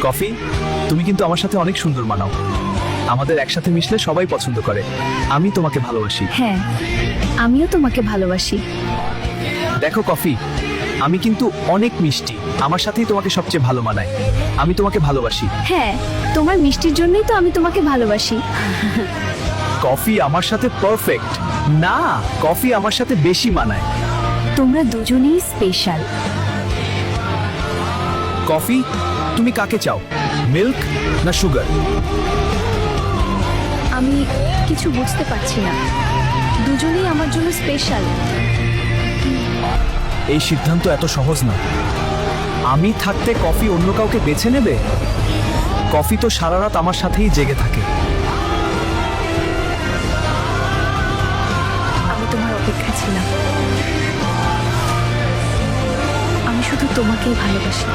Coffee, তুমি কিন্তু আমার সাথে অনেক সুন্দর মানাও। আমাদের একসাথে মিশলে সবাই পছন্দ করে। আমি তোমাকে ভালোবাসি। হ্যাঁ, আমিও তোমাকে ভালোবাসি। দেখো কফি, আমি কিন্তু অনেক মিষ্টি, আমার সাথেই তোমাকে সবচেয়ে ভালো মানায়। আমি তোমাকে ভালোবাসি। হ্যাঁ, তোমার মিষ্টির জন্যই তো আমি তোমাকে ভালোবাসি। কফি আমার সাথে পারফেক্ট। না, কফি আমার সাথে বেশি মানায়। তোমরা দুজনেই স্পেশাল। কফি, তুমি কাকে চাও, মিল্ক না সুগার? আমি কিছু বুঝতে পারছি না। দুজনেই আমার জন্য স্পেশাল। এই সিদ্ধান্ত এত সহজ না। আমি থাকতে কফি অন্য কাউকে বেছে নেবে? কফি তো সারা রাত আমার সাথেই জেগে থাকে। আমি তোমার অপেক্ষায় ছিলাম। আমি শুধু তোমাকেই ভালোবাসি।